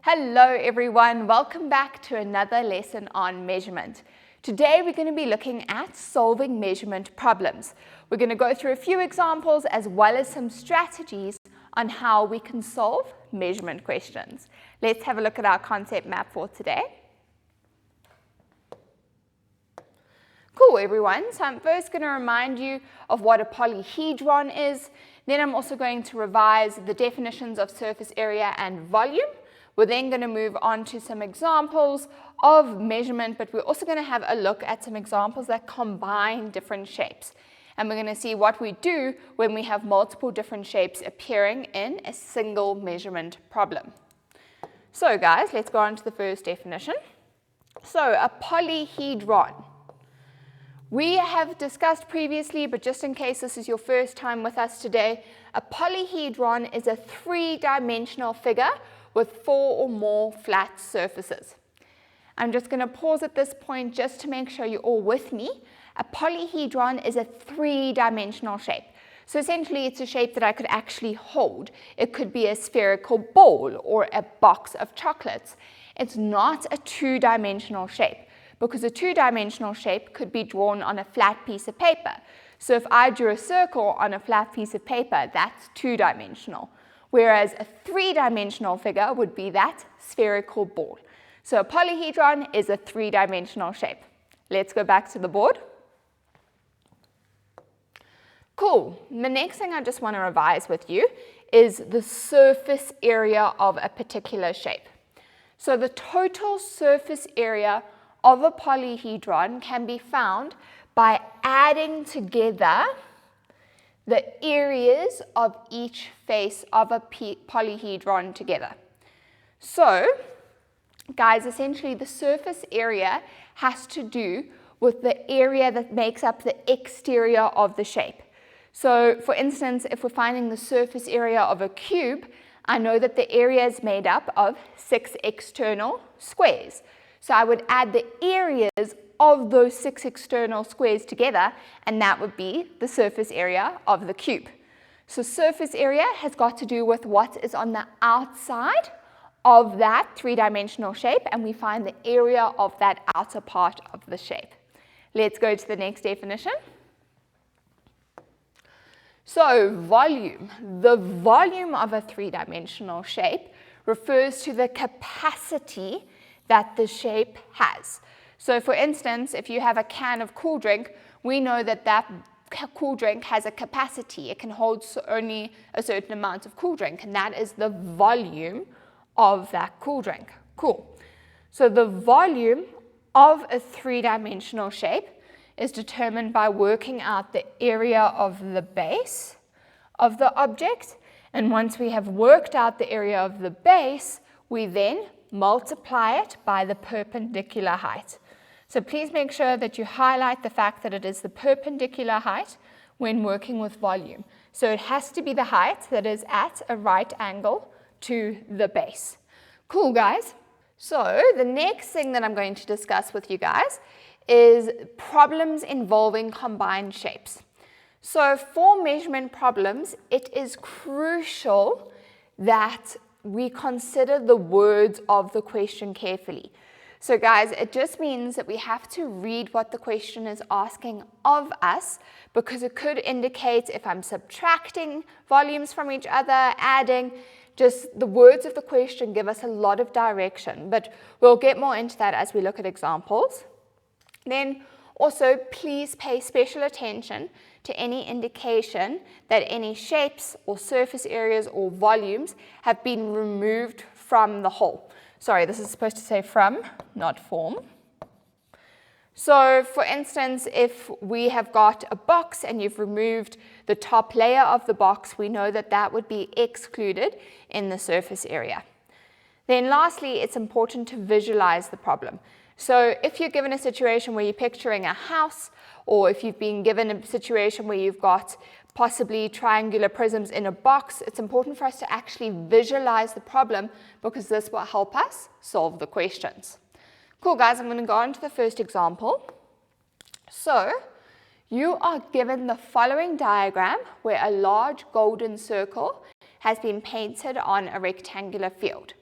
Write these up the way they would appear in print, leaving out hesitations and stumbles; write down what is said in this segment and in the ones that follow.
Hello everyone, welcome back to another lesson on measurement. Today we're going to be looking at solving measurement problems. We're going to go through a few examples as well as some strategies on how we can solve measurement questions. Let's have a look at our concept map for today. Cool everyone, so I'm first going to remind you of what a polyhedron is. Then I'm also going to revise the definitions of surface area and volume. We're then going to move on to some examples of measurement, but we're also going to have a look at some examples that combine different shapes. And we're going to see what we do when we have multiple different shapes appearing in a single measurement problem. So guys, let's go on to the first definition. So a polyhedron. We have discussed previously, but just in case this is your first time with us today, a polyhedron is a three-dimensional figure with four or more flat surfaces. I'm just going to pause at this point just to make sure you're all with me. A polyhedron is a three-dimensional shape. So essentially it's a shape that I could actually hold. It could be a spherical ball or a box of chocolates. It's not a two-dimensional shape because a two-dimensional shape could be drawn on a flat piece of paper. So if I drew a circle on a flat piece of paper, that's two-dimensional. Whereas a three-dimensional figure would be that spherical ball. So a polyhedron is a three-dimensional shape. Let's go back to the board. Cool. The next thing I just want to revise with you is the surface area of a particular shape. So the total surface area of a polyhedron can be found by adding together the areas of each face of a polyhedron together. So, guys, essentially the surface area has to do with the area that makes up the exterior of the shape. So, for instance, if we're finding the surface area of a cube, I know that the area is made up of 6 external squares. So I would add the areas of those 6 external squares together, and that would be the surface area of the cube. So surface area has got to do with what is on the outside of that three-dimensional shape, and we find the area of that outer part of the shape. Let's go to the next definition. So volume. The volume of a three-dimensional shape refers to the capacity that the shape has. So for instance, if you have a can of cool drink, we know that that cool drink has a capacity. It can hold only a certain amount of cool drink, and that is the volume of that cool drink. Cool. So the volume of a three-dimensional shape is determined by working out the area of the base of the object, and once we have worked out the area of the base, we then multiply it by the perpendicular height. So please make sure that you highlight the fact that it is the perpendicular height when working with volume. So it has to be the height that is at a right angle to the base. Cool, guys? So the next thing that I'm going to discuss with you guys is problems involving combined shapes. So for measurement problems, it is crucial that we consider the words of the question carefully. So guys, it just means that we have to read what the question is asking of us, because it could indicate if I'm subtracting volumes from each other, adding. Just the words of the question give us a lot of direction, but we'll get more into that as we look at examples. Then also, please pay special attention to any indication that any shapes or surface areas or volumes have been removed from the whole. Sorry, this is supposed to say from, not form. So, for instance, if we have got a box and you've removed the top layer of the box, we know that that would be excluded in the surface area. Then lastly, it's important to visualize the problem. So if you're given a situation where you're picturing a house, or if you've been given a situation where you've got possibly triangular prisms in a box, it's important for us to actually visualize the problem, because this will help us solve the questions. Cool, guys, I'm going to go on to the first example. So you are given the following diagram where a large golden circle has been painted on a rectangular field.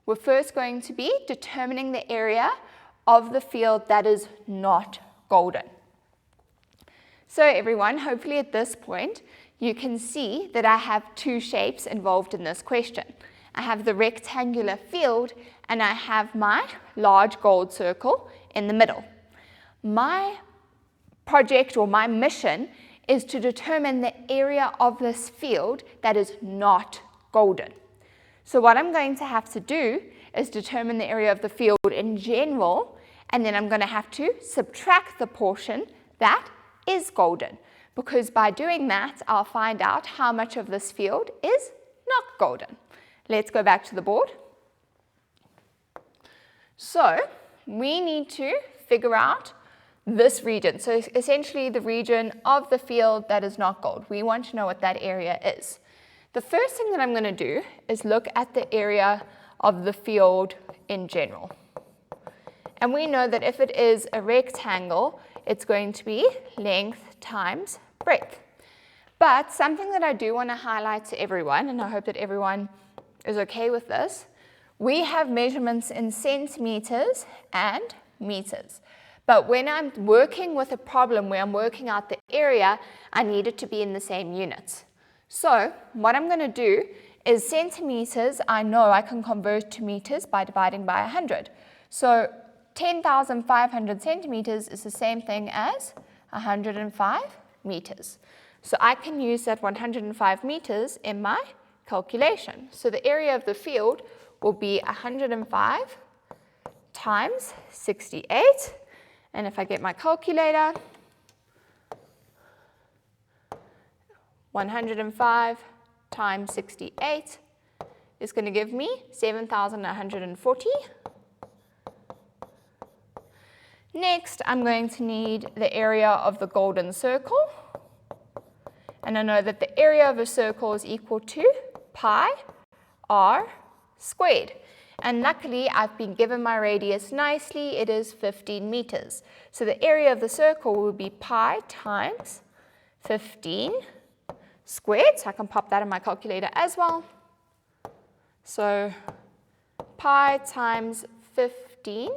we're first going to be determining the area of the field that is not golden. So everyone, hopefully at this point, you can see that I have two shapes involved in this question. I have the rectangular field and I have my large gold circle in the middle. My project or my mission is to determine the area of this field that is not golden. So what I'm going to have to do is determine the area of the field in general, and then I'm going to have to subtract the portion that is golden, because by doing that, I'll find out how much of this field is not golden. Let's go back to the board. So we need to figure out this region. So essentially the region of the field that is not gold. We want to know what that area is. The first thing that I'm going to do is look at the area of the field in general. And we know that if it is a rectangle, it's going to be length times breadth. But something that I do want to highlight to everyone, and I hope that everyone is okay with this, we have measurements in centimeters and meters. But when I'm working with a problem where I'm working out the area, I need it to be in the same units. So what I'm going to do is centimeters, I know I can convert to meters by dividing by 100. So 10,500 centimeters is the same thing as 105 meters. So I can use that 105 meters in my calculation. So the area of the field will be 105 times 68. And if I get my calculator, 105 times 68 is going to give me 7,140. Next, I'm going to need the area of the golden circle. And I know that the area of a circle is equal to pi r squared. And luckily, I've been given my radius nicely. It is 15 meters. So the area of the circle will be pi times 15 squared. So I can pop that in my calculator as well. So pi times 15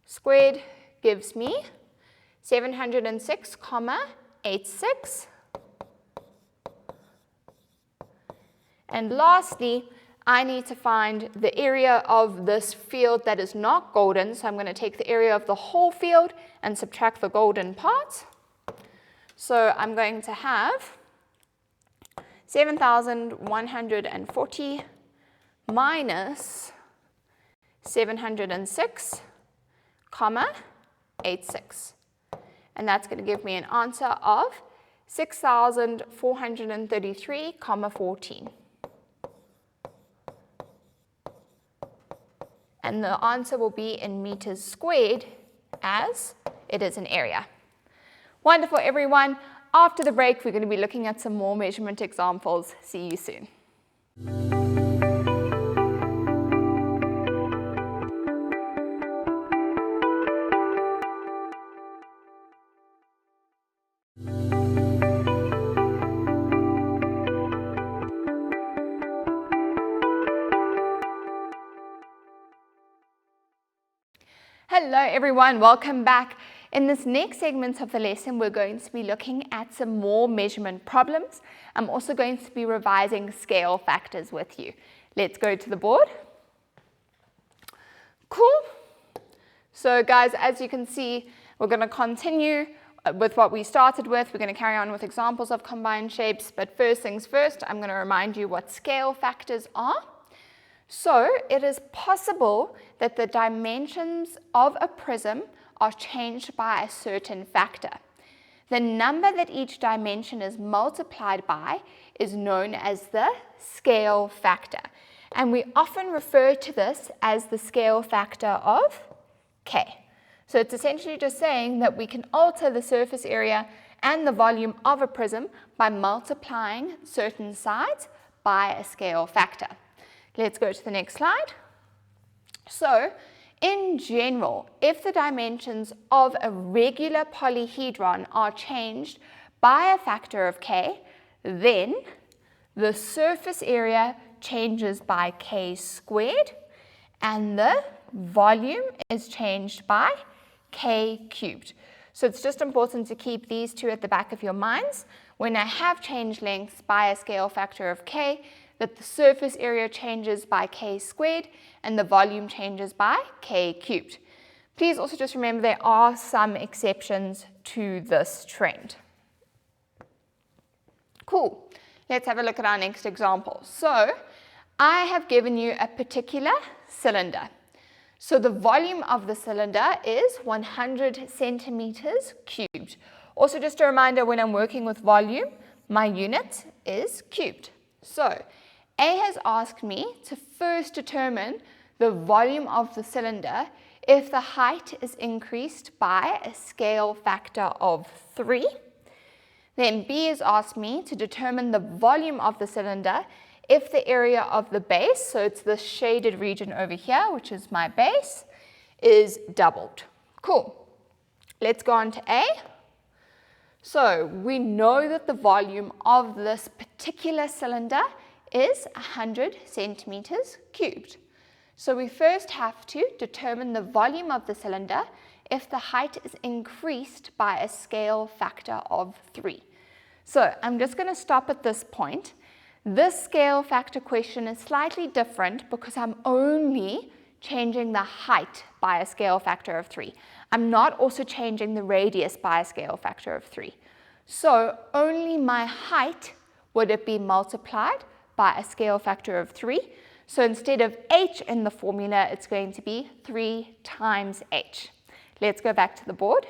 squared gives me 706,86. And lastly, I need to find the area of this field that is not golden. So I'm going to take the area of the whole field and subtract the golden part. So I'm going to have 7,140 minus 706,86. And that's going to give me an answer of 6,433,14. And the answer will be in meters squared as it is an area. Wonderful, everyone. After the break, we're going to be looking at some more measurement examples. See you soon. Hello everyone, welcome back. In this next segment of the lesson, we're going to be looking at some more measurement problems. I'm also going to be revising scale factors with you. Let's go to the board. Cool. So guys, as you can see, we're going to continue with what we started with. We're going to carry on with examples of combined shapes, but first things first, I'm going to remind you what scale factors are. So it is possible that the dimensions of a prism are changed by a certain factor. The number that each dimension is multiplied by is known as the scale factor. And we often refer to this as the scale factor of K. So it's essentially just saying that we can alter the surface area and the volume of a prism by multiplying certain sides by a scale factor. Let's go to the next slide. So, in general, if the dimensions of a regular polyhedron are changed by a factor of K, then the surface area changes by k squared, and the volume is changed by k cubed. So it's just important to keep these two at the back of your minds. When I have changed lengths by a scale factor of k, that the surface area changes by k squared and the volume changes by k cubed. Please also just remember there are some exceptions to this trend. Cool. Let's have a look at our next example. So I have given you a particular cylinder. So the volume of the cylinder is 100 centimeters cubed. Also just a reminder, when I'm working with volume, my unit is cubed. So A has asked me to first determine the volume of the cylinder if the height is increased by a scale factor of 3. Then B has asked me to determine the volume of the cylinder if the area of the base, so it's the shaded region over here, which is my base, is doubled. Cool. Let's go on to A. So we know that the volume of this particular cylinder is 100 centimeters cubed. So we first have to determine the volume of the cylinder if the height is increased by a scale factor of 3. So I'm just going to stop at this point. This scale factor question is slightly different because I'm only changing the height by a scale factor of 3. I'm not also changing the radius by a scale factor of 3. So only my height would it be multiplied by a scale factor of 3. So instead of h in the formula, it's going to be 3 times h. Let's go back to the board.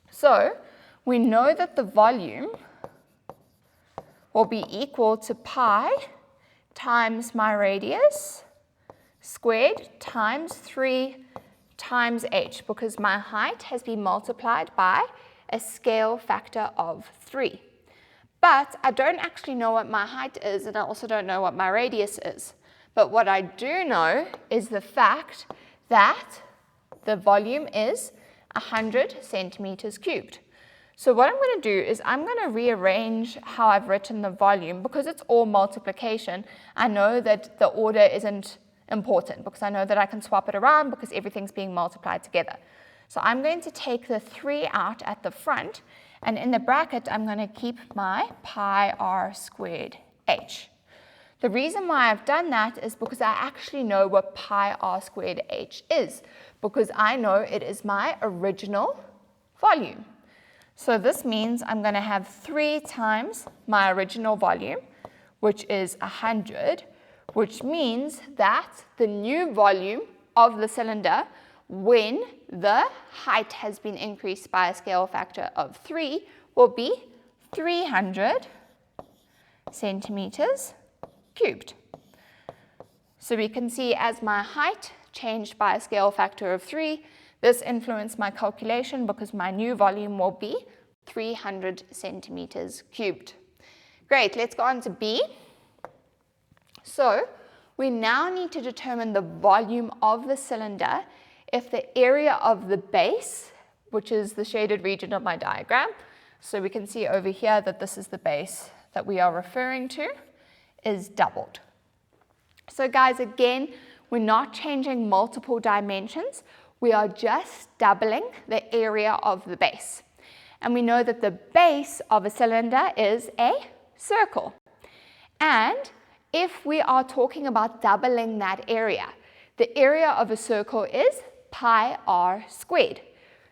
So we know that the volume will be equal to pi times my radius squared times 3 times h, because my height has been multiplied by a scale factor of 3. But I don't actually know what my height is, and I also don't know what my radius is. But what I do know is the fact that the volume is 100 centimeters cubed. So what I'm going to do is I'm going to rearrange how I've written the volume. Because it's all multiplication, I know that the order isn't important because I know that I can swap it around because everything's being multiplied together. So I'm going to take the 3 out at the front, and in the bracket I'm going to keep my pi r squared h. The reason why I've done that is because I actually know what pi r squared h is, because I know it is my original volume. So this means I'm going to have 3 times my original volume, which is 100, which means that the new volume of the cylinder, when the height has been increased by a scale factor of 3, will be 300 centimeters cubed. So we can see as my height changed by a scale factor of 3, this influenced my calculation because my new volume will be 300 centimeters cubed. Great, let's go on to B. So we now need to determine the volume of the cylinder if the area of the base, which is the shaded region of my diagram, so we can see over here that this is the base that we are referring to, is doubled. So guys, again, we're not changing multiple dimensions. We are just doubling the area of the base. And we know that the base of a cylinder is a circle. And if we are talking about doubling that area, the area of a circle is pi r squared.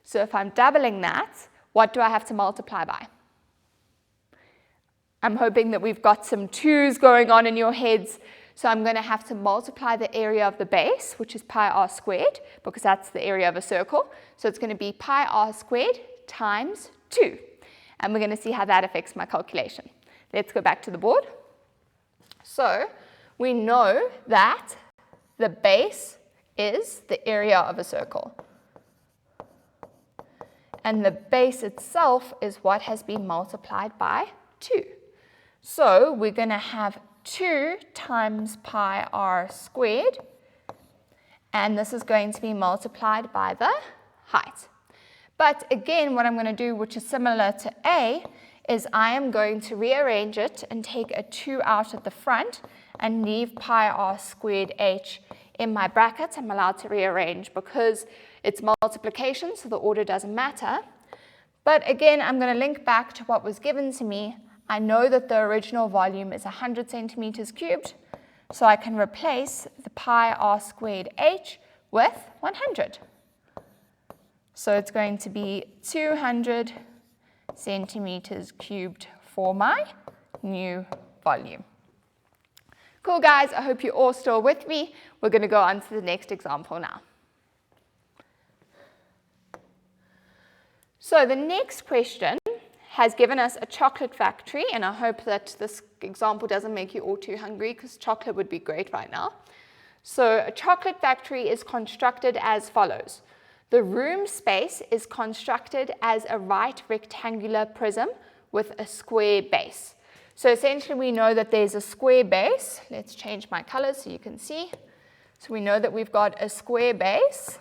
So if I'm doubling that, what do I have to multiply by? I'm hoping that we've got some 2's going on in your heads. So I'm going to have to multiply the area of the base, which is pi r squared, because that's the area of a circle. So it's going to be pi r squared times 2. And we're going to see how that affects my calculation. Let's go back to the board. So we know that the base is the area of a circle. And the base itself is what has been multiplied by 2. So we're going to have 2 times pi r squared, and this is going to be multiplied by the height. But again, what I'm going to do, which is similar to A, is I am going to rearrange it and take a 2 out at the front and leave pi r squared h in my brackets. I'm allowed to rearrange because it's multiplication, so the order doesn't matter. But again, I'm going to link back to what was given to me. I know that the original volume is 100 centimeters cubed, so I can replace the pi r squared h with 100. So it's going to be 200 centimeters cubed for my new volume. Cool, guys. I hope you're all still with me. We're going to go on to the next example now. So the next question has given us a chocolate factory, and I hope that this example doesn't make you all too hungry because chocolate would be great right now. So a chocolate factory is constructed as follows. The room space is constructed as a right rectangular prism with a square base. So essentially we know that there's a square base. Let's change my color so you can see. So we know that we've got a square base,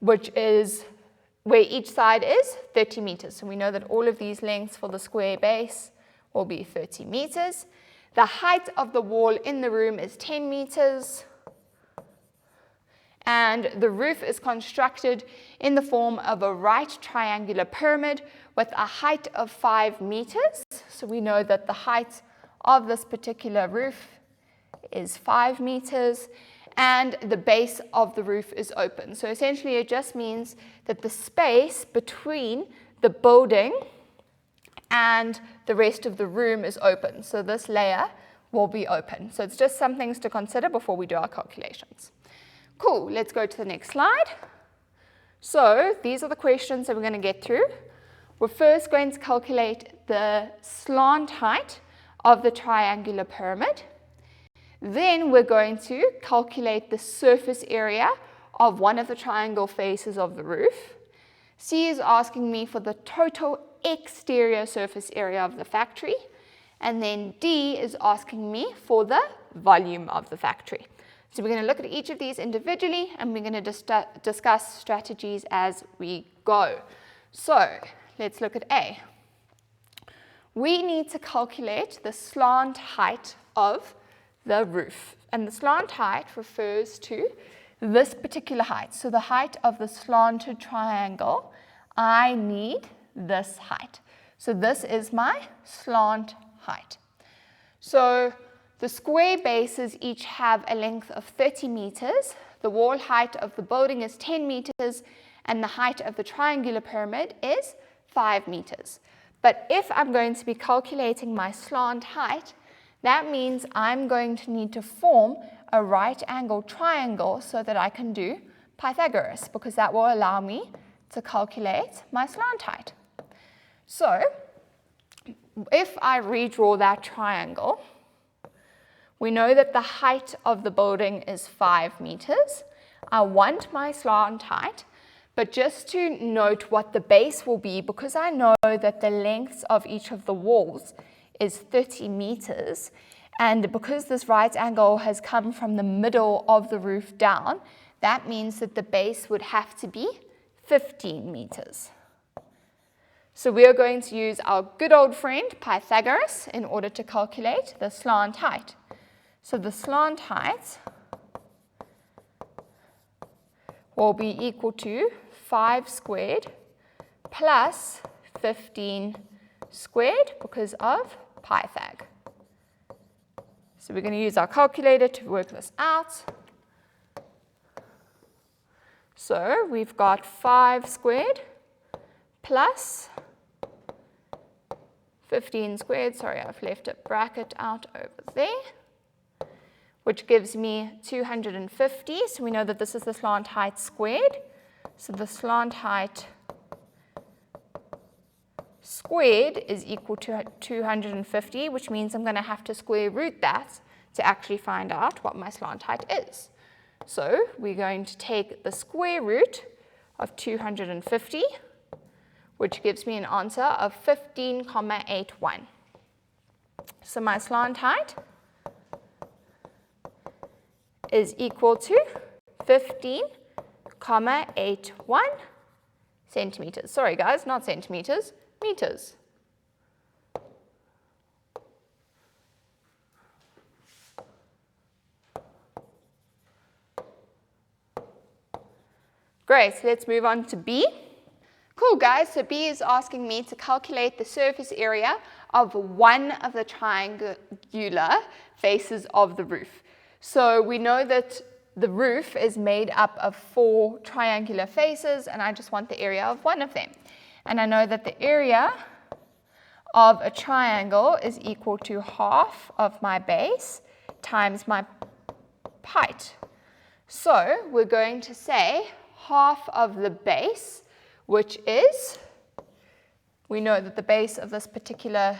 which is where each side is 30 meters. So we know that all of these lengths for the square base will be 30 meters. The height of the wall in the room is 10 meters. And the roof is constructed in the form of a right triangular pyramid with a height of 5 meters. So we know that the height of this particular roof is 5 meters. And the base of the roof is open. So essentially it just means that the space between the building and the rest of the room is open. So this layer will be open. So it's just some things to consider before we do our calculations. Cool, let's go to the next slide. So these are the questions that we're going to get through. We're first going to calculate the slant height of the triangular pyramid. Then we're going to calculate the surface area of one of the triangle faces of the roof. C is asking me for the total exterior surface area of the factory. And then D is asking me for the volume of the factory. So we're going to look at each of these individually, and we're going to discuss strategies as we go. So let's look at A. We need to calculate the slant height of the roof. And the slant height refers to this particular height. So the height of the slanted triangle, I need this height. So this is my slant height. So the square bases each have a length of 30 meters. The wall height of the building is 10 meters, and the height of the triangular pyramid is 5 meters. But if I'm going to be calculating my slant height, that means I'm going to need to form a right angled triangle so that I can do Pythagoras, because that will allow me to calculate my slant height. So if I redraw that triangle, we know that the height of the building is 5 meters. I want my slant height, but just to note what the base will be, because I know that the lengths of each of the walls is 30 meters, and because this right angle has come from the middle of the roof down, that means that the base would have to be 15 meters. So we are going to use our good old friend Pythagoras in order to calculate the slant height. So the slant height will be equal to 5 squared plus 15 squared because of Pythag. So we're going to use our calculator to work this out. So we've got 5 squared plus 15 squared. Sorry, I've left a bracket out over there, which gives me 250. So we know that this is the slant height squared. So the slant height squared is equal to 250, which means I'm going to have to square root that to actually find out what my slant height is. So we're going to take the square root of 250, which gives me an answer of 15,81. So my slant height is equal to 15,81 centimeters. Sorry guys, not centimeters, meters. Great, so let's move on to B. Cool guys, so B is asking me to calculate the surface area of one of the triangular faces of the roof. So we know that the roof is made up of 4 triangular faces, and I just want the area of one of them. And I know that the area of a triangle is equal to half of my base times my height. So we're going to say half of the base, which is, we know that the base of this particular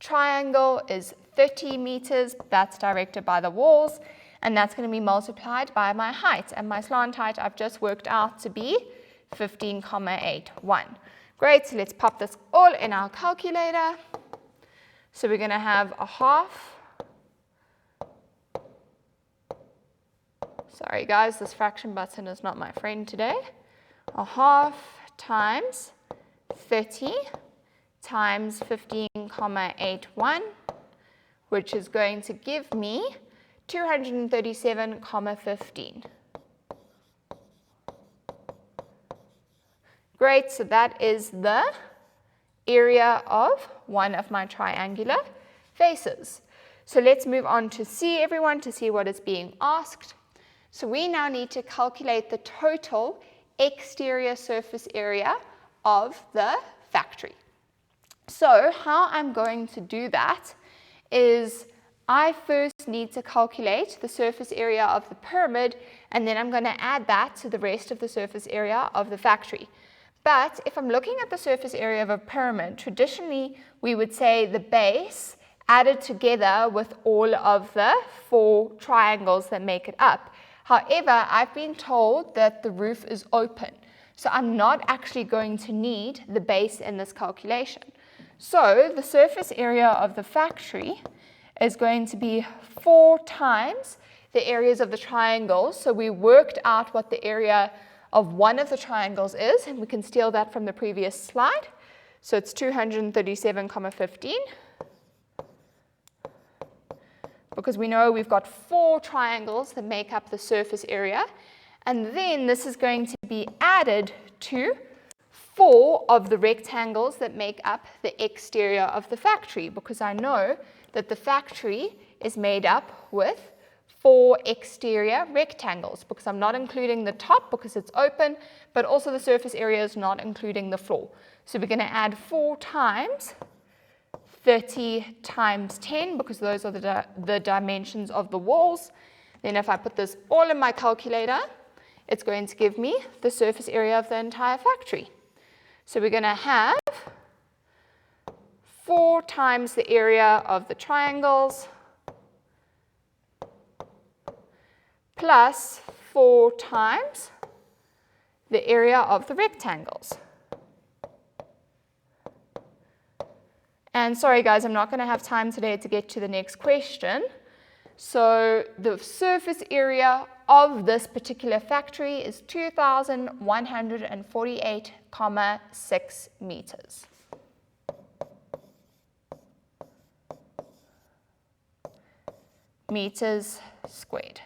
triangle is 30 meters. That's directed by the walls, and that's going to be multiplied by my height. And my slant height I've just worked out to be 15,81. Great, so let's pop this all in our calculator. So we're going to have a half. Sorry guys, this fraction button is not my friend today. A half times 30 times 15,81, which is going to give me 237,15. Great, so that is the area of one of my triangular faces. So let's move on to C, everyone, to see what is being asked. So we now need to calculate the total exterior surface area of the factory. So how I'm going to do that is I first need to calculate the surface area of the pyramid, and then I'm going to add that to the rest of the surface area of the factory. But if I'm looking at the surface area of a pyramid, traditionally we would say the base added together with all of the 4 triangles that make it up. However, I've been told that the roof is open, so I'm not actually going to need the base in this calculation. So the surface area of the factory is going to be 4 times the areas of the triangles. So we worked out what the area of one of the triangles is, and we can steal that from the previous slide. So it's 237,15. Because we know we've got 4 triangles that make up the surface area, and then this is going to be added to 4 of the rectangles that make up the exterior of the factory, because I know that the factory is made up with 4 exterior rectangles, because I'm not including the top because it's open, but also the surface area is not including the floor. So we're going to add 4 times 30 times 10, because those are the dimensions of the walls. Then if I put this all in my calculator, it's going to give me the surface area of the entire factory. So we're going to have 4 times the area of the triangles plus 4 times the area of the rectangles. And sorry guys, I'm not going to have time today to get to the next question. So the surface area of this particular factory is 2,148,6 meters. Meters squared.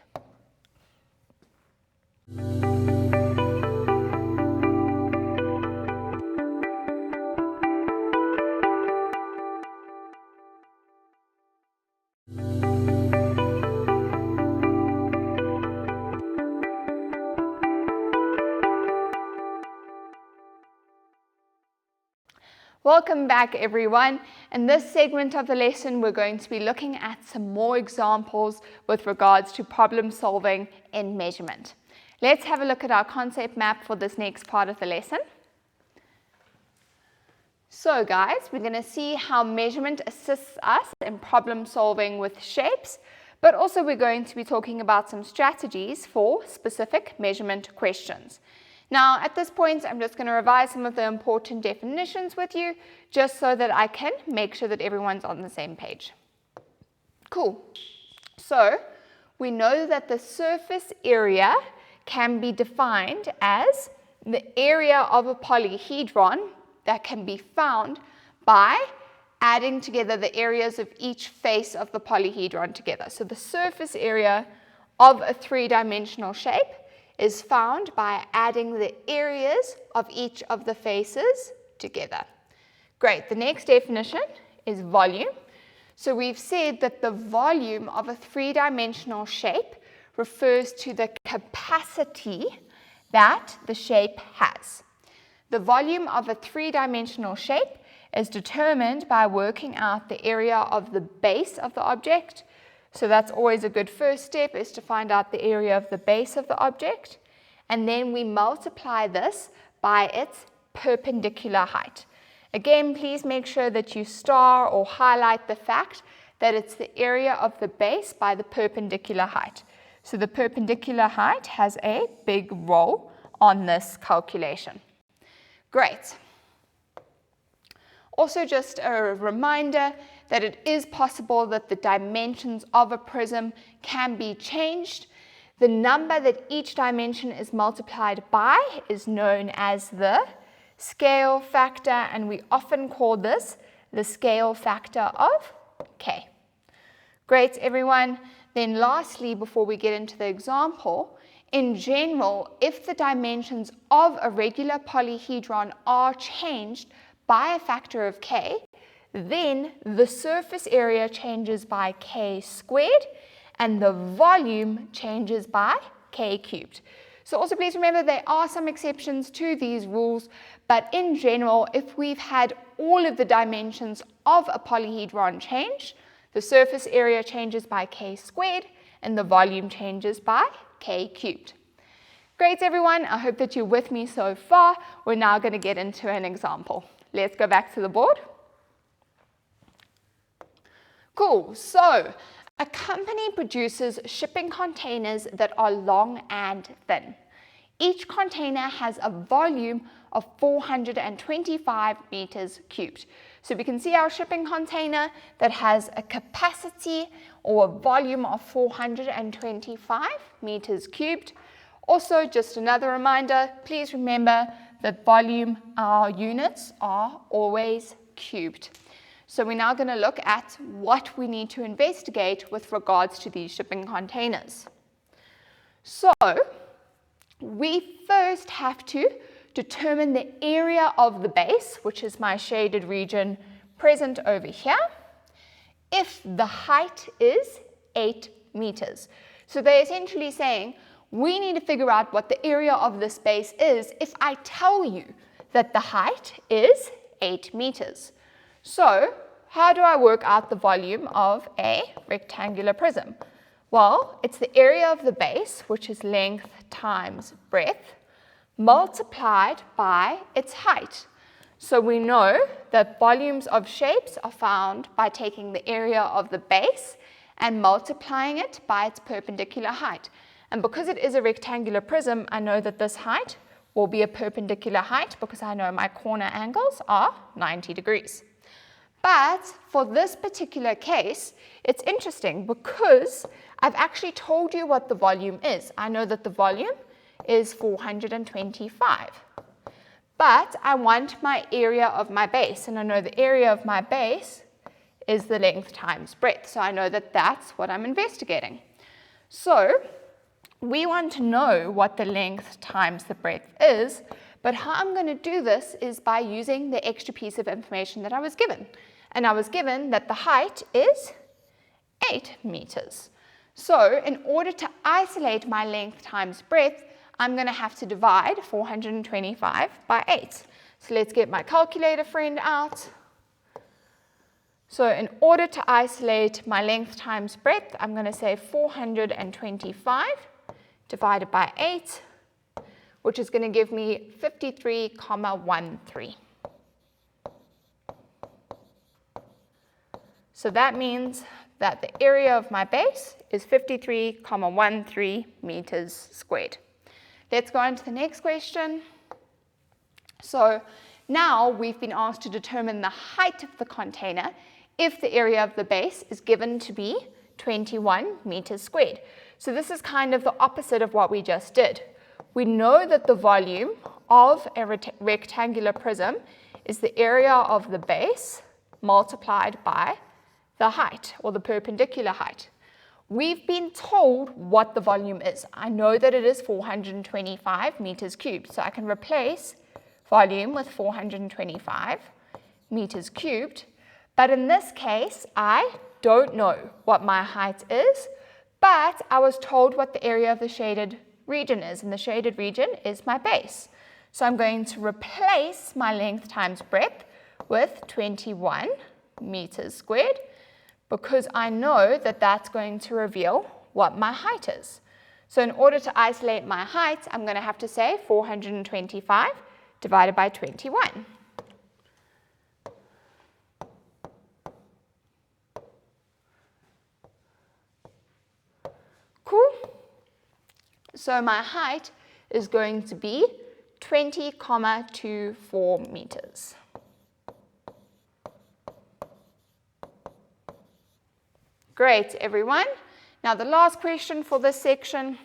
Welcome back everyone. In this segment of the lesson, we're going to be looking at some more examples with regards to problem solving in measurement. Let's have a look at our concept map for this next part of the lesson. So guys, we're going to see how measurement assists us in problem solving with shapes, but also we're going to be talking about some strategies for specific measurement questions. Now, at this point, I'm just going to revise some of the important definitions with you, just so that I can make sure that everyone's on the same page. Cool. So, we know that the surface area can be defined as the area of a polyhedron that can be found by adding together the areas of each face of the polyhedron together. So the surface area of a three-dimensional shape is found by adding the areas of each of the faces together. Great, the next definition is volume. So we've said that the volume of a three-dimensional shape refers to the capacity that the shape has. The volume of a three-dimensional shape is determined by working out the area of the base of the object. So that's always a good first step, is to find out the area of the base of the object. And then we multiply this by its perpendicular height. Again, please make sure that you star or highlight the fact that it's the area of the base by the perpendicular height. So the perpendicular height has a big role on this calculation. Great. Also, just a reminder that it is possible that the dimensions of a prism can be changed. The number that each dimension is multiplied by is known as the scale factor, and we often call this the scale factor of K. Great, everyone. Then lastly, before we get into the example, in general, if the dimensions of a regular polyhedron are changed by a factor of K, then the surface area changes by K squared and the volume changes by K cubed. So also please remember there are some exceptions to these rules, but in general, if we've had all of the dimensions of a polyhedron change, the surface area changes by K squared and the volume changes by K cubed. Great, everyone. I hope that you're with me so far. We're now going to get into an example. Let's go back to the board. Cool. So a company produces shipping containers that are long and thin. Each container has a volume of 425 meters cubed. So we can see our shipping container that has a capacity or a volume of 425 meters cubed. Also, just another reminder, please remember that volume units are always cubed. So we're now going to look at what we need to investigate with regards to these shipping containers. So we first have to determine the area of the base, which is my shaded region present over here, if the height is 8 meters. So they're essentially saying we need to figure out what the area of this base is if I tell you that the height is 8 meters. So how do I work out the volume of a rectangular prism? Well, it's the area of the base, which is length times breadth, multiplied by its height. So we know that volumes of shapes are found by taking the area of the base and multiplying it by its perpendicular height. And because it is a rectangular prism, I know that this height will be a perpendicular height because I know my corner angles are 90 degrees. But for this particular case, it's interesting because I've actually told you what the volume is. I know that the volume is 425. But I want my area of my base, and I know the area of my base is the length times breadth. So I know that that's what I'm investigating. So we want to know what the length times the breadth is, but how I'm going to do this is by using the extra piece of information that I was given. And I was given that the height is 8 meters. So in order to isolate my length times breadth, I'm going to have to divide 425 by 8. So let's get my calculator friend out. So in order to isolate my length times breadth, I'm going to say 425 divided by 8, which is going to give me 53,13. So that means that the area of my base is 53,13 meters squared. Let's go on to the next question. So now we've been asked to determine the height of the container if the area of the base is given to be 21 meters squared. So this is kind of the opposite of what we just did. We know that the volume of a rectangular prism is the area of the base multiplied by the height, or the perpendicular height. We've been told what the volume is. I know that it is 425 meters cubed, so I can replace volume with 425 meters cubed. But in this case, I don't know what my height is, but I was told what the area of the shaded region is, and the shaded region is my base. So I'm going to replace my length times breadth with 21 meters squared, because I know that that's going to reveal what my height is. So in order to isolate my height, I'm going to have to say 425 divided by 21. Cool. So my height is going to be 20,24 meters. Great, everyone. Now the last question for this section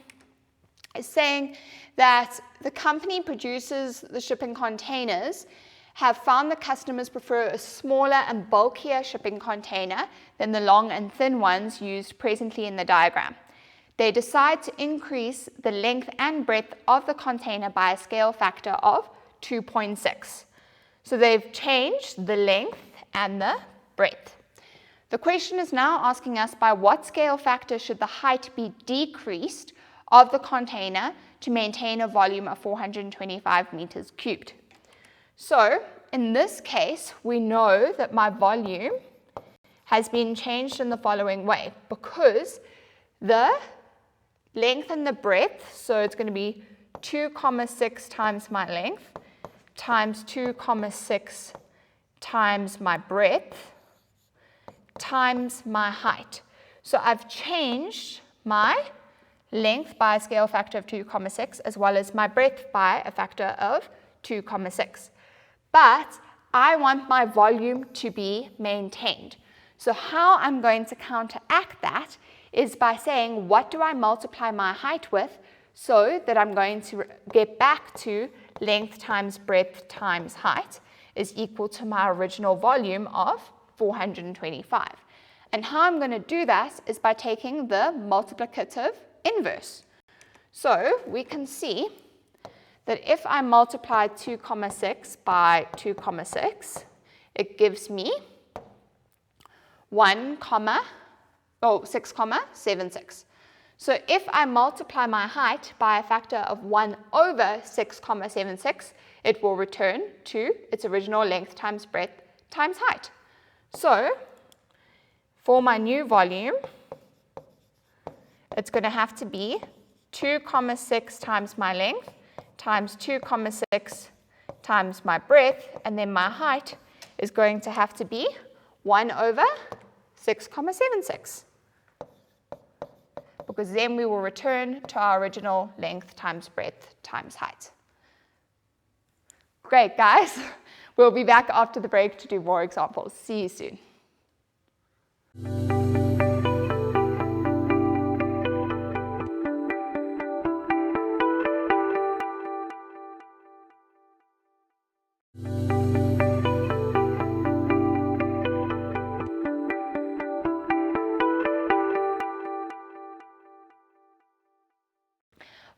is saying that the company produces the shipping containers have found that customers prefer a smaller and bulkier shipping container than the long and thin ones used presently in the diagram. They decide to increase the length and breadth of the container by a scale factor of 2.6. So they've changed the length and the breadth. The question is now asking us by what scale factor should the height be decreased of the container to maintain a volume of 425 meters cubed. So in this case, we know that my volume has been changed in the following way, because the length and the breadth, so it's going to be 2,6 times my length times 2,6 times my breadth times my height. So I've changed my length by a scale factor of 2,6 as well as my breadth by a factor of 2,6. But I want my volume to be maintained. So how I'm going to counteract that is by saying, what do I multiply my height with so that I'm going to get back to length times breadth times height is equal to my original volume of 425. And how I'm going to do that is by taking the multiplicative inverse. So we can see that if I multiply 2,6 by 2,6, it gives me 6,76. So if I multiply my height by a factor of 1 over 6,76, it will return to its original length times breadth times height. So for my new volume, it's going to have to be 2,6 times my length times 2,6 times my breadth, and then my height is going to have to be 1 over 6,76. Because then we will return to our original length times breadth times height. Great, guys. We'll be back after the break to do more examples. See you soon.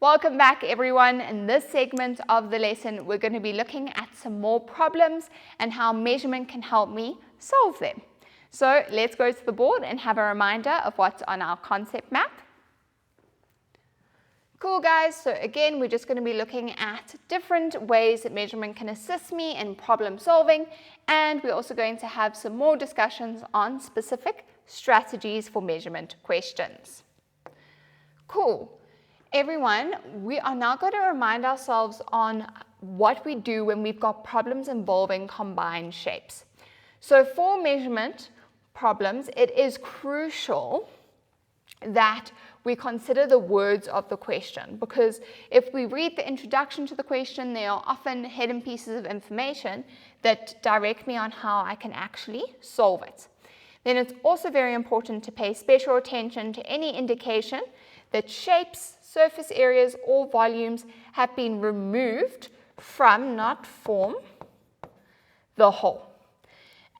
Welcome back, everyone. In this segment of the lesson, we're going to be looking at some more problems and how measurement can help me solve them. So let's go to the board and have a reminder of what's on our concept map. Cool, guys. So again, we're just going to be looking at different ways that measurement can assist me in problem solving, and we're also going to have some more discussions on specific strategies for measurement questions. Cool. Everyone, we are now going to remind ourselves on what we do when we've got problems involving combined shapes. So for measurement problems, it is crucial that we consider the words of the question, because if we read the introduction to the question, there are often hidden pieces of information that direct me on how I can actually solve it. Then it's also very important to pay special attention to any indication that shapes, surface areas, or volumes have been removed from, not form, the whole.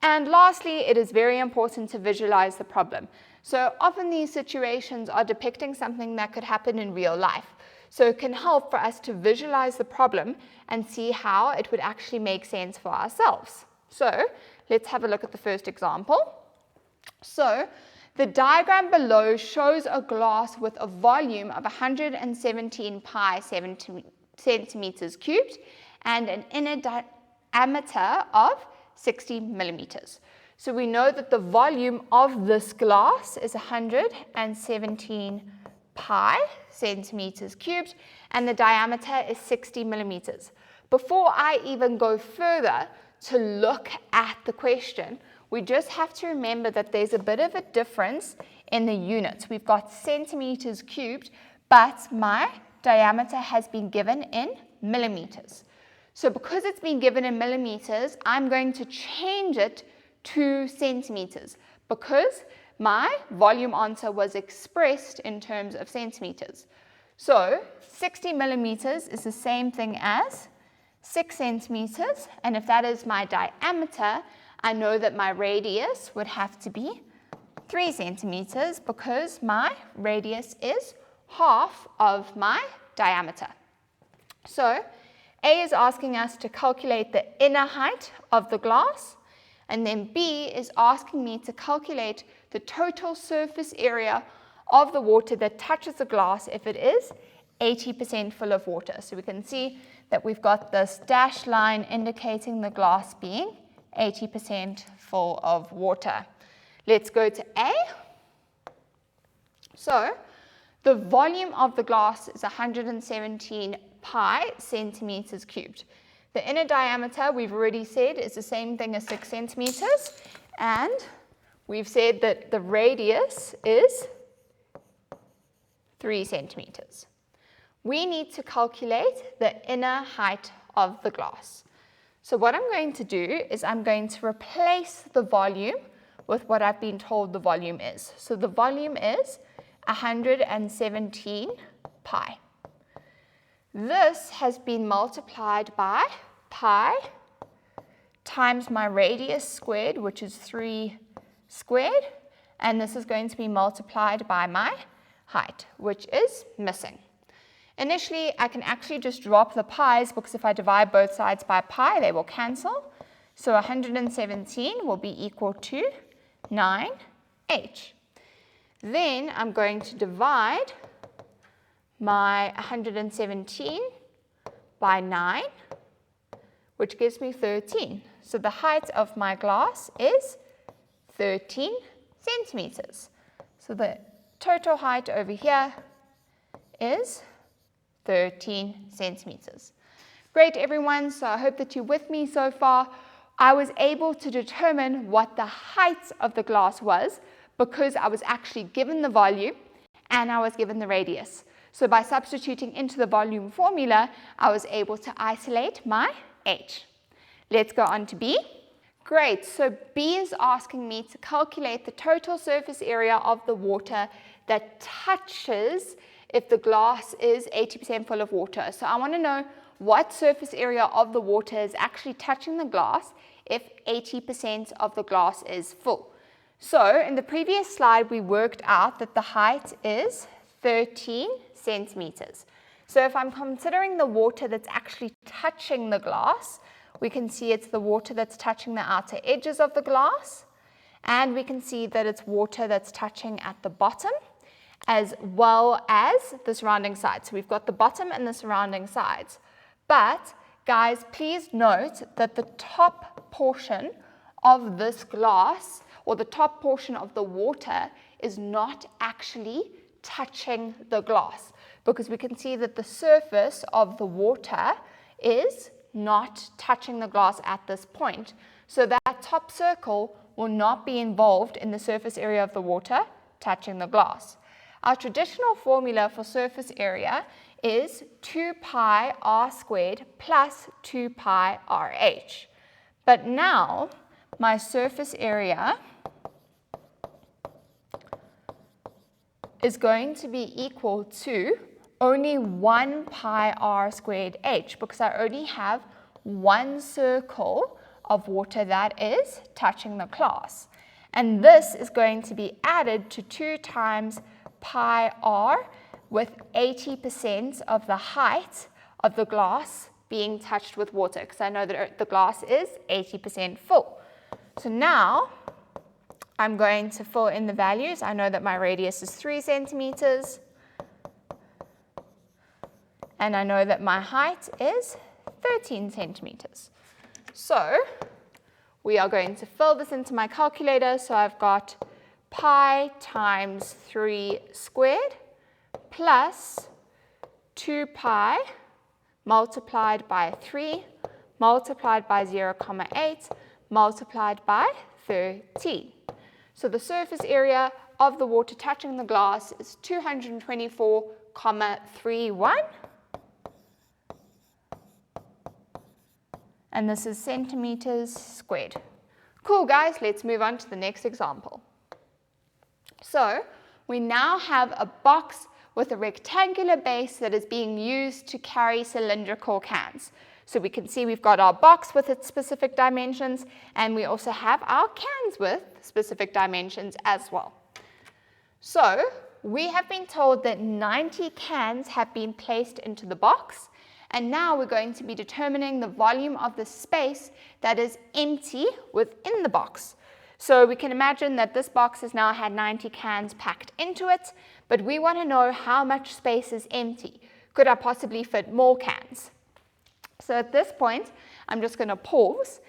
And lastly, it is very important to visualize the problem. So often these situations are depicting something that could happen in real life. So it can help for us to visualize the problem and see how it would actually make sense for ourselves. So let's have a look at the first example. So the diagram below shows a glass with a volume of 117 pi centimeters cubed and an inner diameter of 60 millimeters. So we know that the volume of this glass is 117 pi centimeters cubed and the diameter is 60 millimeters. Before I even go further to look at the question, we just have to remember that there's a bit of a difference in the units. We've got centimeters cubed, but my diameter has been given in millimeters. So because it's been given in millimeters, I'm going to change it to centimeters because my volume answer was expressed in terms of centimeters. So 60 millimeters is the same thing as 6 centimeters, and if that is my diameter, I know that my radius would have to be 3 centimeters because my radius is half of my diameter. So A is asking us to calculate the inner height of the glass, and then B is asking me to calculate the total surface area of the water that touches the glass if it is 80% full of water. So we can see that we've got this dashed line indicating the glass being 80% full of water. Let's go to A. So the volume of the glass is 117 pi centimeters cubed. The inner diameter, we've already said, is the same thing as 6 centimeters, and we've said that the radius is 3 centimeters. We need to calculate the inner height of the glass. So what I'm going to do is I'm going to replace the volume with what I've been told the volume is. So the volume is 117 pi. This has been multiplied by pi times my radius squared, which is 3 squared, and this is going to be multiplied by my height, which is missing. Initially, I can actually just drop the pi's because if I divide both sides by pi, they will cancel. So 117 will be equal to 9h. Then I'm going to divide my 117 by 9, which gives me 13. So the height of my glass is 13 centimeters. So the total height over here is 13 centimeters. Great, everyone. So I hope that you're with me so far. I was able to determine what the height of the glass was because I was actually given the volume and I was given the radius. So by substituting into the volume formula, I was able to isolate my h. Let's go on to B. Great, so B is asking me to calculate the total surface area of the water that touches if the glass is 80% full of water. So I want to know what surface area of the water is actually touching the glass if 80% of the glass is full. So in the previous slide, we worked out that the height is 13 centimeters. So if I'm considering the water that's actually touching the glass, we can see it's the water that's touching the outer edges of the glass, and we can see that it's water that's touching at the bottom as well as the surrounding sides. So we've got the bottom and the surrounding sides. But guys, please note that the top portion of this glass, or the top portion of the water, is not actually touching the glass, because we can see that the surface of the water is not touching the glass at this point. So that top circle will not be involved in the surface area of the water touching the glass. Our traditional formula for surface area is 2 pi r squared plus 2 pi rh. But now my surface area is going to be equal to only 1 pi r squared h, because I only have one circle of water that is touching the glass. And this is going to be added to 2 times pi r, with 80% of the height of the glass being touched with water, because I know that the glass is 80% full. So now I'm going to fill in the values. I know that my radius is 3 centimeters, and I know that my height is 13 centimeters. So we are going to fill this into my calculator. So I've got pi times 3 squared plus 2 pi multiplied by 3 multiplied by 0,8 multiplied by 13. So the surface area of the water touching the glass is 224,31. And this is centimeters squared. Cool, guys, let's move on to the next example. So we now have a box with a rectangular base that is being used to carry cylindrical cans. So we can see we've got our box with its specific dimensions, and we also have our cans with specific dimensions as well. So we have been told that 90 cans have been placed into the box, and now we're going to be determining the volume of the space that is empty within the box. So we can imagine that this box has now had 90 cans packed into it, but we want to know how much space is empty. Could I possibly fit more cans? So at this point, I'm just going to pause.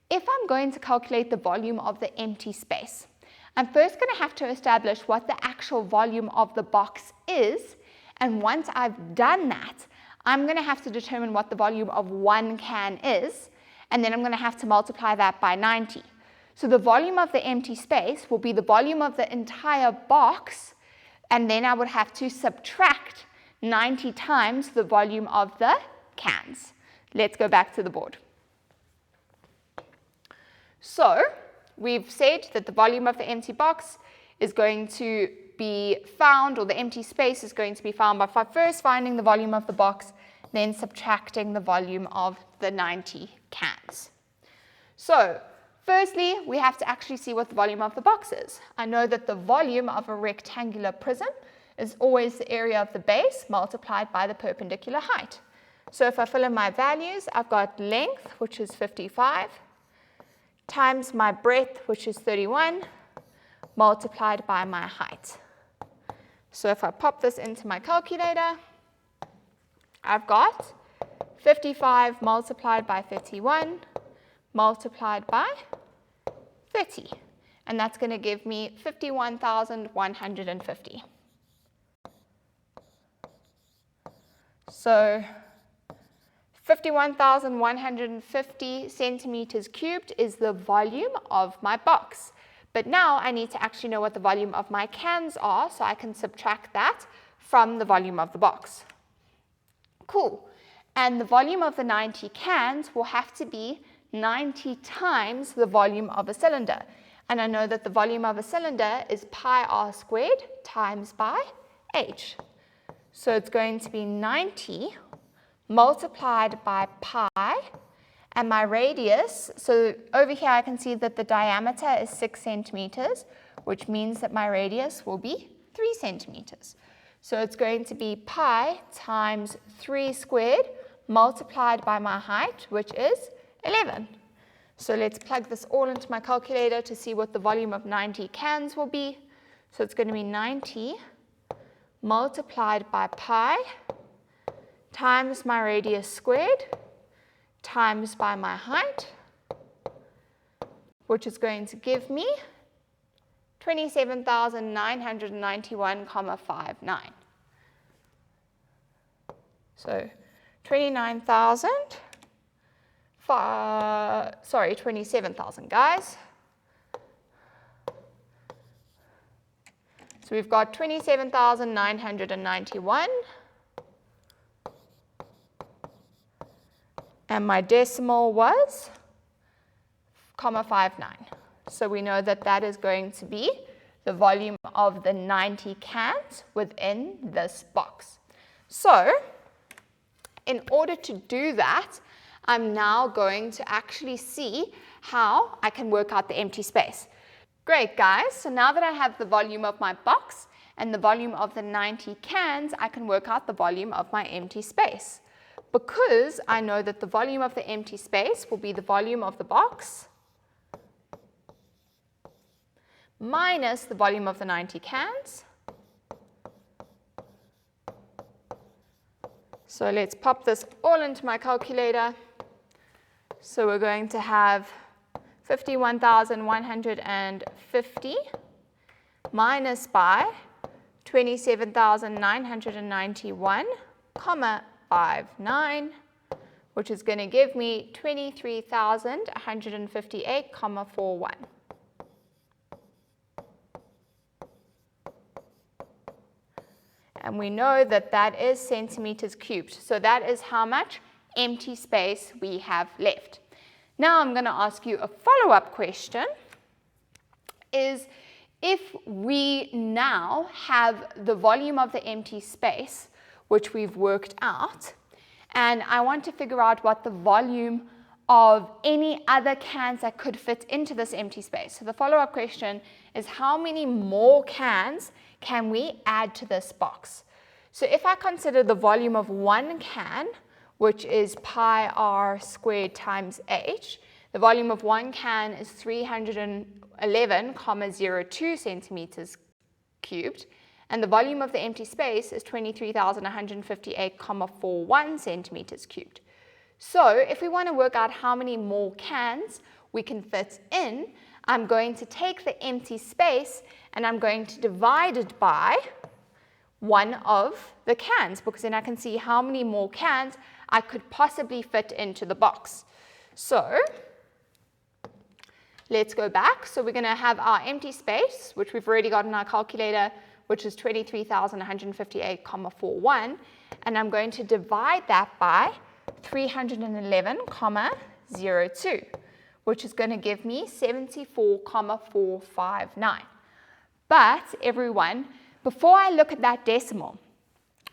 If I'm going to calculate the volume of the empty space, I'm first going to have to establish what the actual volume of the box is, and once I've done that, I'm going to have to determine what the volume of one can is, and then I'm going to have to multiply that by 90. So the volume of the empty space will be the volume of the entire box, and then I would have to subtract 90 times the volume of the cans. Let's go back to the board. So we've said that the volume of the empty box is going to be found, or the empty space is going to be found by first finding the volume of the box, then subtracting the volume of the 90 cans. So firstly, we have to actually see what the volume of the box is. I know that the volume of a rectangular prism is always the area of the base multiplied by the perpendicular height. So if I fill in my values, I've got length, which is 55, times my breadth, which is 31, multiplied by my height. So if I pop this into my calculator, I've got 55 multiplied by 31 multiplied by 30. And that's going to give me 51,150. So 51,150 centimeters cubed is the volume of my box. But now I need to actually know what the volume of my cans are, so I can subtract that from the volume of the box. Cool. And the volume of the 90 cans will have to be 90 times the volume of a cylinder. And I know that the volume of a cylinder is pi r squared times by h. So it's going to be 90 multiplied by pi, and my radius, so over here I can see that the diameter is 6 centimeters, which means that my radius will be 3 centimeters. So it's going to be pi times 3 squared multiplied by my height, which is 11. So let's plug this all into my calculator to see what the volume of 90 cans will be. So it's going to be 90 multiplied by pi times my radius squared times by my height, which is going to give me 27,991,59. So 27,000 guys. So we've got 27,991. And my decimal was 0.59. So we know that that is going to be the volume of the 90 cans within this box. So, in order to do that, I'm now going to actually see how I can work out the empty space. Great, guys. So now that I have the volume of my box and the volume of the 90 cans, I can work out the volume of my empty space. Because I know that the volume of the empty space will be the volume of the box minus the volume of the 90 cans. So let's pop this all into my calculator. So we're going to have 51,150 minus by 27,991,59, which is going to give me 23,158,41. And we know that that is centimeters cubed. So that is how much empty space we have left. Now I'm going to ask you a follow-up question, is if we now have the volume of the empty space, which we've worked out, and I want to figure out what the volume of any other cans that could fit into this empty space. So the follow-up question is, how many more cans can we add to this box? So if I consider the volume of one can, which is pi r squared times h, the volume of one can is 311,02 centimeters cubed, and the volume of the empty space is 23,158,41 centimeters cubed. So if we want to work out how many more cans we can fit in, I'm going to take the empty space and I'm going to divide it by one of the cans, because then I can see how many more cans I could possibly fit into the box. So let's go back. So we're going to have our empty space, which we've already got in our calculator, which is 23,158,41, and I'm going to divide that by 311,02, which is going to give me 74,459. But everyone, before I look at that decimal,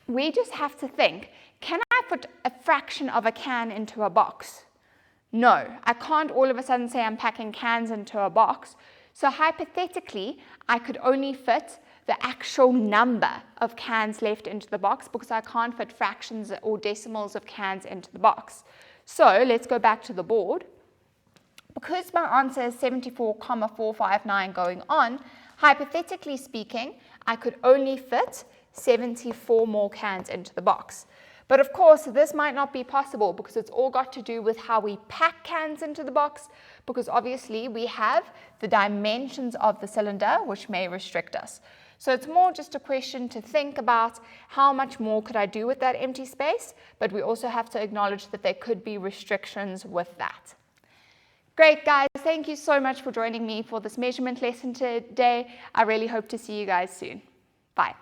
we just have to think, can I put a fraction of a can into a box? No, I can't all of a sudden say I'm packing cans into a box. So hypothetically, I could only fit the actual number of cans left into the box, because I can't fit fractions or decimals of cans into the box. So let's go back to the board. Because my answer is 74,459 going on, hypothetically speaking, I could only fit 74 more cans into the box. But of course, this might not be possible, because it's all got to do with how we pack cans into the box, because obviously we have the dimensions of the cylinder, which may restrict us. So it's more just a question to think about, how much more could I do with that empty space, but we also have to acknowledge that there could be restrictions with that. Great, guys. Thank you so much for joining me for this measurement lesson today. I really hope to see you guys soon. Bye.